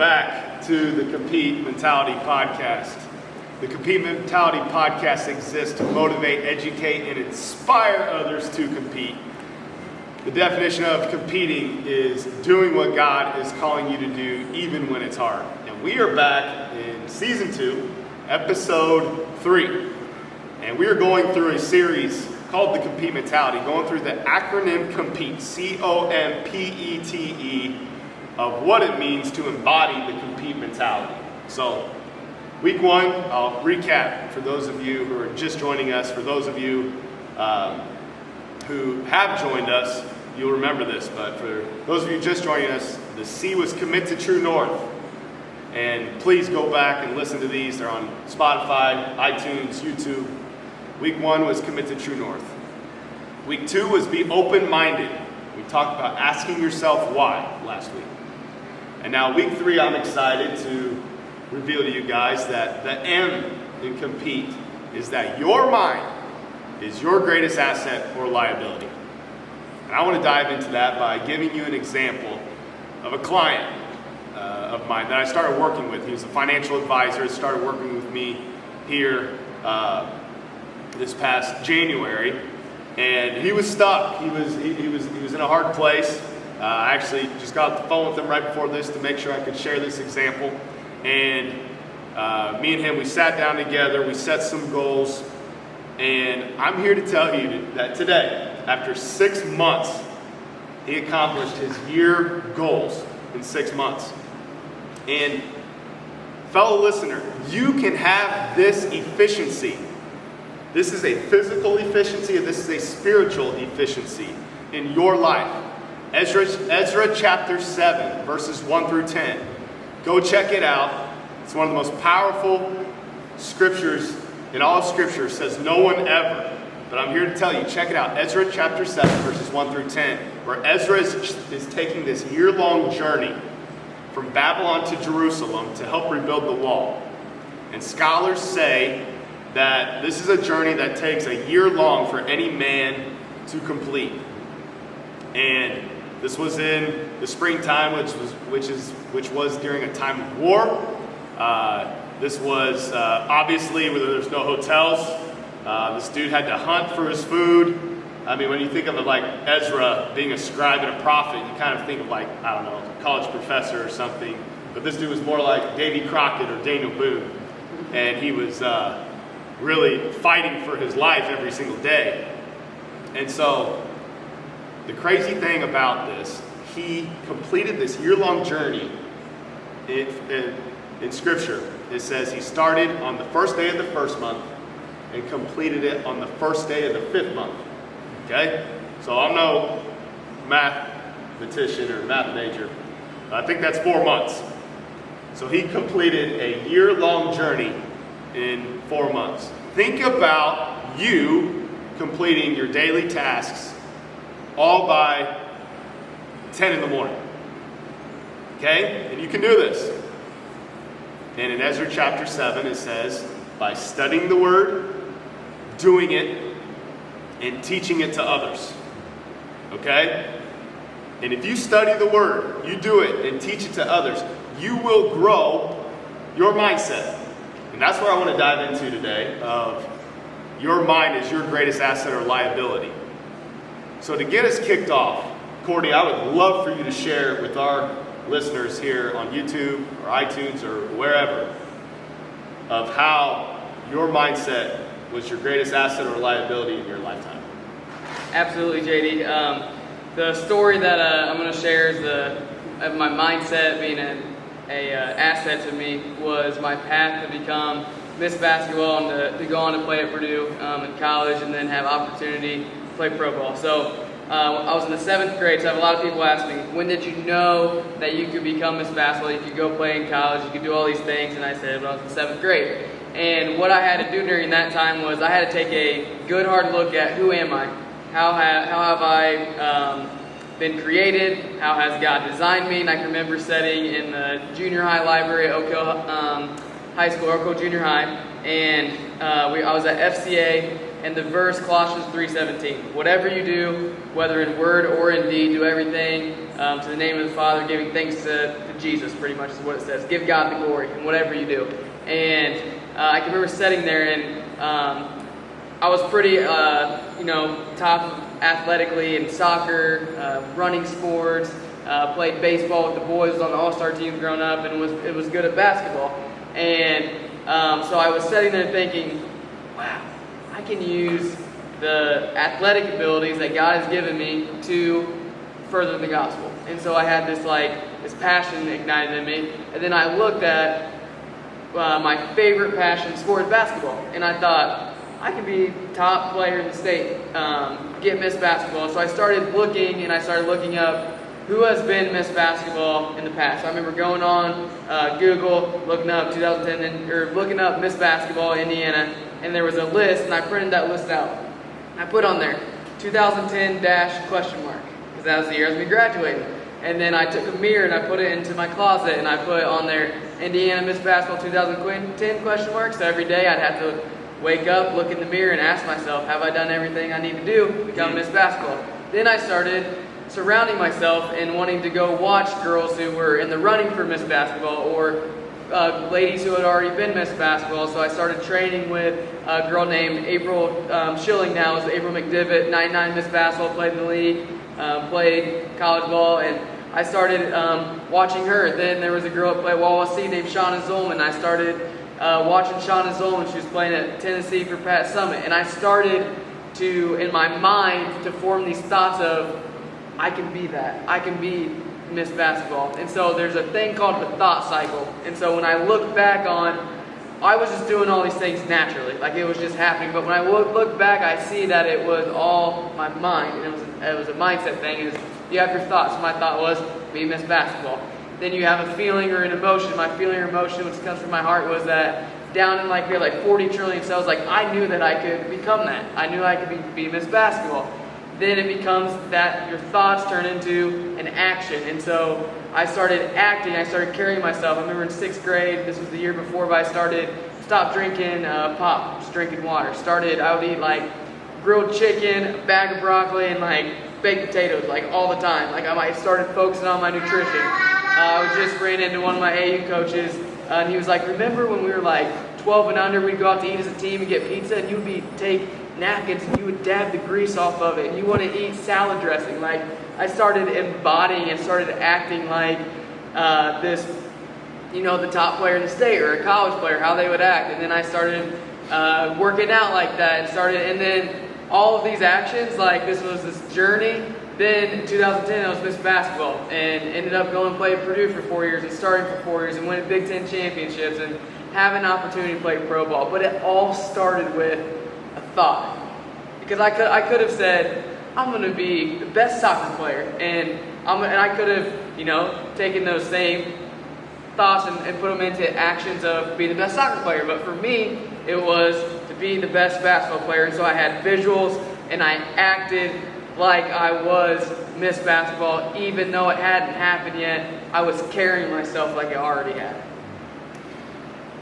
back to the Compete Mentality Podcast. The Compete Mentality Podcast exists to motivate, educate, and inspire others to compete. The definition of competing is doing what God is calling you to do, even when it's hard. And we are back in Season 2, Episode 3. And we are going through a series called the Compete Mentality, going through the acronym COMPETE, C-O-M-P-E-T-E, of what it means to embody the Compete mentality. So, week 1, I'll recap for those of you who are just joining us. For those of you who have joined us, you'll remember this. But for those of you just joining us, the C was commit to true north. And please go back and listen to these. They're on Spotify, iTunes, YouTube. Week 1 was commit to true north. Week 2 was be open-minded. We talked about asking yourself why last week. And now week 3, I'm excited to reveal to you guys that the M in compete is that your mind is your greatest asset or liability. And I want to dive into that by giving you an example of a client of mine that I started working with. He was a financial advisor, started working with me here this past January, and he was stuck. He was in a hard place. I actually just got off the phone with him right before this to make sure I could share this example. And me and him, we sat down together, we set some goals, and I'm here to tell you that today, after 6 months, he accomplished his year goals in 6 months. And fellow listener, you can have this efficiency. This is a physical efficiency, and this is a spiritual efficiency in your life. Ezra chapter 7, verses 1 through 10. Go check it out. It's one of the most powerful scriptures in all of Scripture. It says no one ever. But I'm here to tell you, check it out. Ezra chapter 7, verses 1 through 10, where Ezra is taking this year-long journey from Babylon to Jerusalem to help rebuild the wall. And scholars say that this is a journey that takes a year long for any man to complete. And this was in the springtime, which was during a time of war. This was obviously where there's no hotels. This dude had to hunt for his food. I mean, when you think of it like Ezra being a scribe and a prophet, you kind of think of like, I don't know, a college professor or something. But this dude was more like Davy Crockett or Daniel Boone. And he was really fighting for his life every single day. And so, the crazy thing about this, he completed this year-long journey in Scripture. It says he started on the first day of the first month and completed it on the first day of the 5th month. Okay? So I'm no mathematician or math major. I think that's 4 months. So he completed a year-long journey in 4 months. Think about you completing your daily tasks all by 10 in the morning. Okay? And you can do this. And in Ezra chapter 7, it says, by studying the word, doing it, and teaching it to others. Okay? And if you study the word, you do it, and teach it to others, you will grow your mindset. And that's what I want to dive into today, of your mind is your greatest asset or liability. So to get us kicked off, Courtney, I would love for you to share with our listeners here on YouTube or iTunes or wherever of how your mindset was your greatest asset or liability in your lifetime. Absolutely, JD. The story that I'm going to share is of my mindset being an asset to me was my path to become Miss Basketball and to go on to play at Purdue in college and then have opportunity to play pro ball. So I was in the 7th grade, so I have a lot of people ask me, when did you know that you could become Miss Basketball, you could go play in college, you could do all these things? And I said, when I was in 7th grade. And what I had to do during that time was I had to take a good hard look at who am I? How have I been created? How has God designed me? And I can remember sitting in the junior high library at Oak Hill High School, Oak Hill Junior High, and I was at FCA, and the verse Colossians 3:17. Whatever you do, whether in word or in deed, do everything to the name of the Father, giving thanks to Jesus, pretty much is what it says. Give God the glory in whatever you do. And I can remember sitting there, and I was pretty, top athletically in soccer, running sports, played baseball with the boys, was on the all-star team growing up, and it was good at basketball. And so I was sitting there thinking, wow, I can use the athletic abilities that God has given me to further the gospel. And so I had this passion ignited in me. And then I looked at my favorite passion sport, basketball, and I thought, I can be top player in the state, get Miss Basketball. So I started looking up who has been Miss Basketball in the past. I remember going on Google, looking up 2010, or looking up Miss Basketball Indiana, and there was a list, and I printed that list out. I put on there 2010 question mark, because that was the year I was going to be graduating. And then I took a mirror and I put it into my closet, and I put on there Indiana Miss Basketball 2010 question mark. So every day I'd have to wake up, look in the mirror, and ask myself, have I done everything I need to do to become Miss Basketball? Then I started surrounding myself and wanting to go watch girls who were in the running for Miss Basketball, or ladies who had already been Miss Basketball. So I started training with a girl named April Schilling, now is April McDivitt, 99 Miss Basketball, played in the league, played college ball, and I started watching her. Then there was a girl at Wawasee named Shauna Zolman. I started watching Shauna Zolman. She was playing at Tennessee for Pat Summitt, and I started to, in my mind, to form these thoughts of, I can be that. I can be Miss Basketball. And so there's a thing called the thought cycle. And so when I look back on, I was just doing all these things naturally, like it was just happening. But when I look back, I see that it was all my mind, and it was a mindset thing. Is you have your thoughts. My thought was be Miss Basketball. Then you have a feeling or an emotion. My feeling or emotion, which comes from my heart, was that down in we had 40 trillion cells. I knew that I could become that. I knew I could be Miss Basketball. Then it becomes that your thoughts turn into an action. And so I started acting. I started carrying myself. I remember in 6th grade, this was the year before, but I stopped drinking pop, just drinking water. I would eat grilled chicken, a bag of broccoli, and baked potatoes all the time. I started focusing on my nutrition. I just ran into one of my AU coaches, and he was like, remember when we were 12 and under, we'd go out to eat as a team and get pizza, and you'd take napkins and you would dab the grease off of it, and you want to eat salad dressing. I started embodying and started acting like this, the top player in the state or a college player, how they would act. And then I started working out like that, and then all of these actions, this was this journey. Then in 2010, I was Miss Basketball and ended up going and play at Purdue for 4 years and starting for 4 years and winning Big Ten championships and having an opportunity to play pro ball. But it all started with a thought. Because I could have said, I'm going to be the best soccer player. And I could have, taken those same thoughts and put them into actions of being the best soccer player. But for me, it was to be the best basketball player. And so I had visuals and I acted like I was Miss Basketball, even though it hadn't happened yet. I was carrying myself like it already had.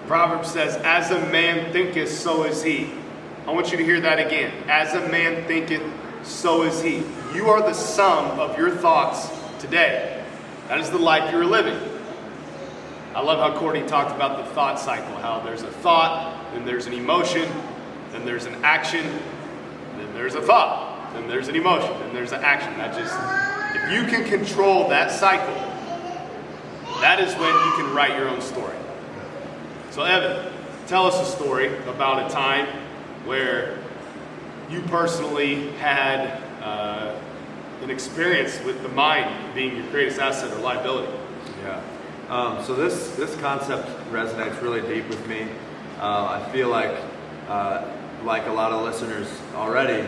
Proverbs says, as a man thinketh, so is he. I want you to hear that again. As a man thinketh, so is he. You are the sum of your thoughts today. That is the life you're living. I love how Courtney talked about the thought cycle, how there's a thought, then there's an emotion, then there's an action, then there's a thought. Then there's an emotion, then there's an action. If you can control that cycle, that is when you can write your own story. So Evan, tell us a story about a time where you personally had an experience with the mind being your greatest asset or liability. Yeah. So this concept resonates really deep with me. I feel like a lot of listeners already,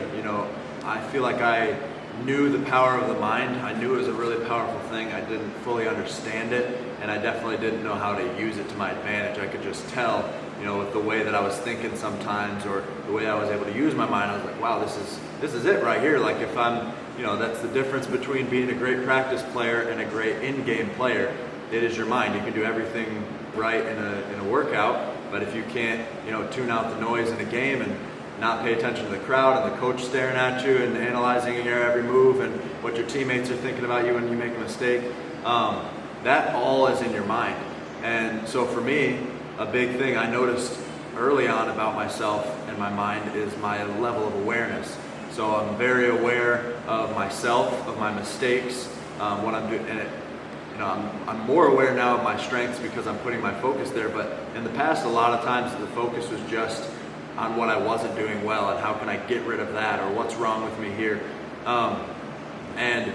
I feel like I knew the power of the mind. I knew it was a really powerful thing. I didn't fully understand it, and I definitely didn't know how to use it to my advantage. I could just tell, with the way that I was thinking sometimes, or the way I was able to use my mind. I was like, wow, this is it right here. If I'm, that's the difference between being a great practice player and a great in-game player. It is your mind. You can do everything right in a workout, but if you can't, tune out the noise in a game and not pay attention to the crowd and the coach staring at you and analyzing your every move and what your teammates are thinking about you when you make a mistake. That all is in your mind. And so for me, a big thing I noticed early on about myself and my mind is my level of awareness. So I'm very aware of myself, of my mistakes, what I'm doing, and I'm more aware now of my strengths because I'm putting my focus there. But in the past, a lot of times the focus was just on what I wasn't doing well and how can I get rid of that, or what's wrong with me here. And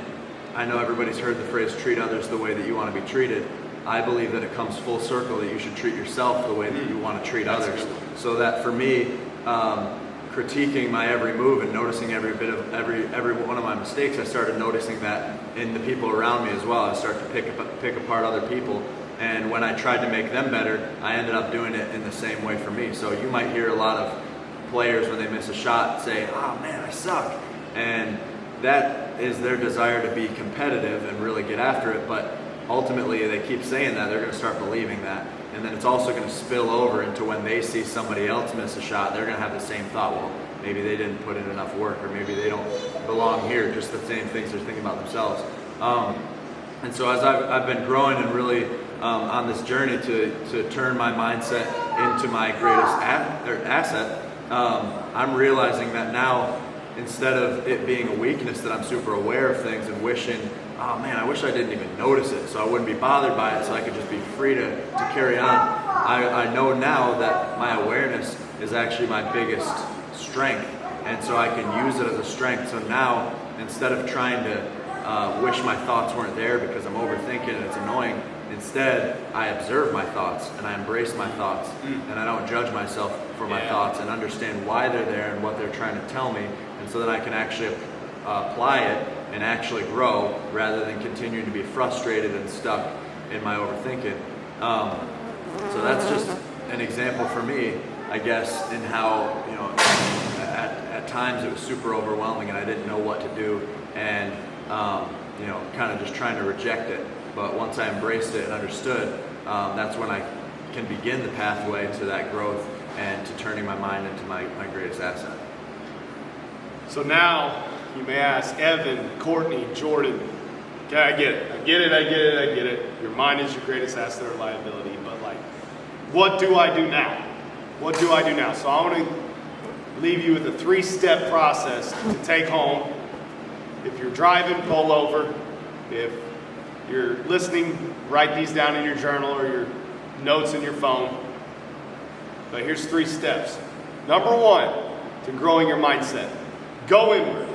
I know everybody's heard the phrase, treat others the way that you want to be treated. I believe that it comes full circle that you should treat yourself the way that you want to treat others. So that for me, critiquing my every move and noticing every one of my mistakes, I started noticing that in the people around me as well. I started to pick apart other people, and when I tried to make them better, I ended up doing it in the same way for me. So you might hear a lot of players when they miss a shot say, "Oh man, I suck," and that is their desire to be competitive and really get after it. But ultimately, they keep saying that, they're going to start believing that. And then it's also going to spill over into when they see somebody else miss a shot, they're going to have the same thought, well, maybe they didn't put in enough work, or maybe they don't belong here, just the same things they're thinking about themselves. And so as I've been growing and really on this journey to turn my mindset into my greatest asset, I'm realizing that now, instead of it being a weakness, that I'm super aware of things and wishing, oh man, I wish I didn't even notice it so I wouldn't be bothered by it, so I could just be free to carry on. I know now that my awareness is actually my biggest strength, and so I can use it as a strength. So now, instead of trying to wish my thoughts weren't there because I'm overthinking and it's annoying, instead I observe my thoughts and I embrace my thoughts, and I don't judge myself for my thoughts, and understand why they're there and what they're trying to tell me, and so that I can actually apply it and actually grow, rather than continuing to be frustrated and stuck in my overthinking. So that's just an example for me, I guess, in how, at times it was super overwhelming and I didn't know what to do, and kind of just trying to reject it. But once I embraced it and understood, that's when I can begin the pathway to that growth and to turning my mind into my greatest asset. So now you may ask, Evan, Courtney, Jordan, okay, I get it. Your mind is your greatest asset or liability, but what do I do now? So I want to leave you with a 3-step process to take home. If you're driving, pull over. If you're listening, write these down in your journal or your notes in your phone. But here's 3 steps. Number 1, to growing your mindset. Go inward.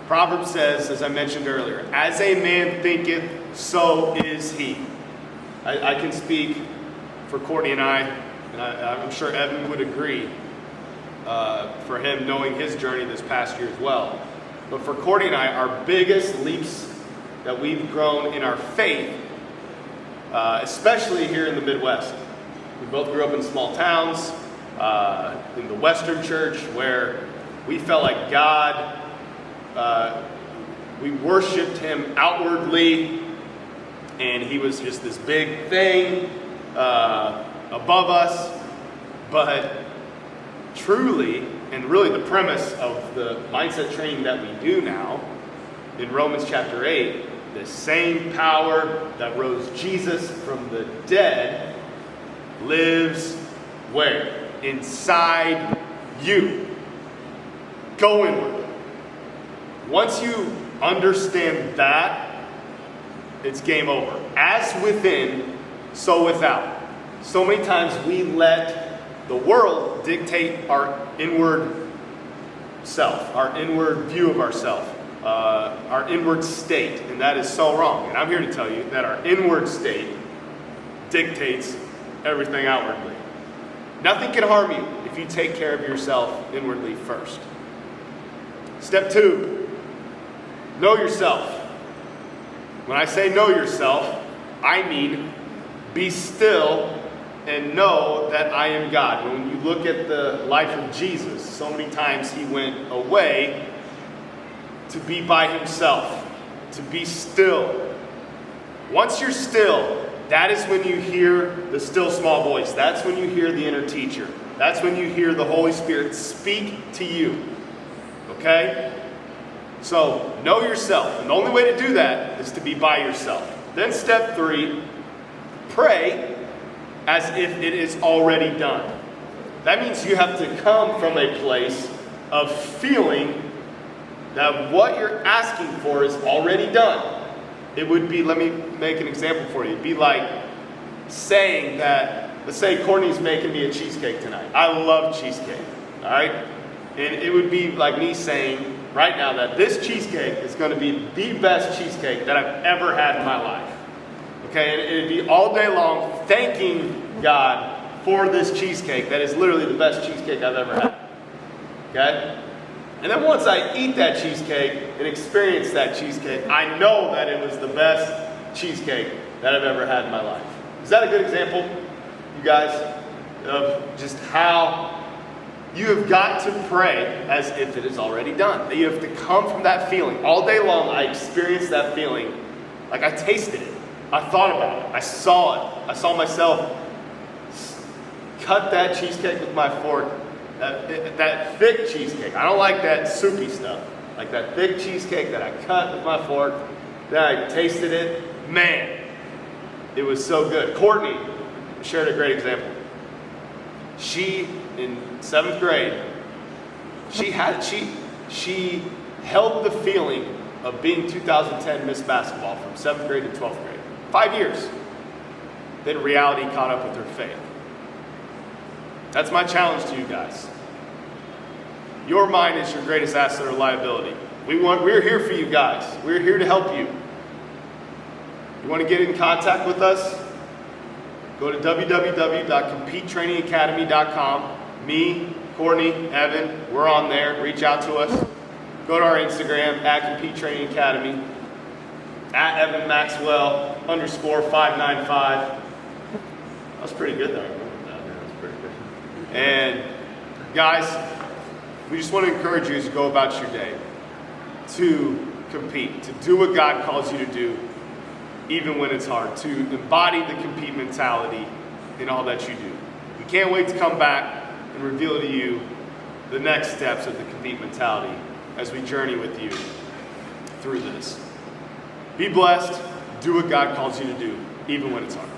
Proverbs says, as I mentioned earlier, as a man thinketh, so is he. I can speak for Courtney and I'm sure Evan would agree, for him knowing his journey this past year as well. But for Courtney and I, our biggest leaps that we've grown in our faith, especially here in the Midwest. We both grew up in small towns, in the Western church, where we felt like God, we worshiped him outwardly, and he was just this big thing above us. But truly, and really the premise of the mindset training that we do now, in Romans chapter 8, the same power that rose Jesus from the dead lives where? Inside you. Go inward. Once you understand that, it's game over. As within, so without. So many times we let the world dictate our inward self, our inward view of ourselves, our inward state, and that is so wrong. And I'm here to tell you that our inward state dictates everything outwardly. Nothing can harm you if you take care of yourself inwardly first. Step 2, know yourself. When I say know yourself, I mean be still and know that I am God. When you look at the life of Jesus, so many times he went away to be by himself, to be still. Once you're still, that is when you hear the still small voice. That's when you hear the inner teacher. That's when you hear the Holy Spirit speak to you. Okay? So, know yourself. And the only way to do that is to be by yourself. Then step 3, pray as if it is already done. That means you have to come from a place of feeling that what you're asking for is already done. It would be, let me make an example for you. It'd be like saying that, let's say Courtney's making me a cheesecake tonight. I love cheesecake, all right? And it would be like me saying right now that this cheesecake is going to be the best cheesecake that I've ever had in my life. Okay, and it'd be all day long thanking God for this cheesecake that is literally the best cheesecake I've ever had. Okay? And then once I eat that cheesecake and experience that cheesecake, I know that it was the best cheesecake that I've ever had in my life. Is that a good example, you guys, of just how you have got to pray as if it is already done? That you have to come from that feeling. All day long, I experienced that feeling. Like I tasted it. I thought about it. I saw it. I saw myself cut that cheesecake with my fork. That thick cheesecake. I don't like that soupy stuff. Like that thick cheesecake that I cut with my fork. Then I tasted it. Man, it was so good. Courtney shared a great example. She, in 7th grade, she held the feeling of being 2010 Miss Basketball from 7th grade to 12th grade. 5 years. Then reality caught up with her faith. That's my challenge to you guys. Your mind is your greatest asset or liability. We're here for you guys. We're here to help you. You want to get in contact with us? Go to www.competetrainingacademy.com. Me, Courtney, Evan, we're on there. Reach out to us. Go to our Instagram, @CompeteTrainingAcademy, @EvanMaxwell_595. That was pretty good though. And guys, we just want to encourage you as you go about your day to compete, to do what God calls you to do, even when it's hard, to embody the compete mentality in all that you do. We can't wait to come back and reveal to you the next steps of the compete mentality as we journey with you through this. Be blessed, do what God calls you to do, even when it's hard.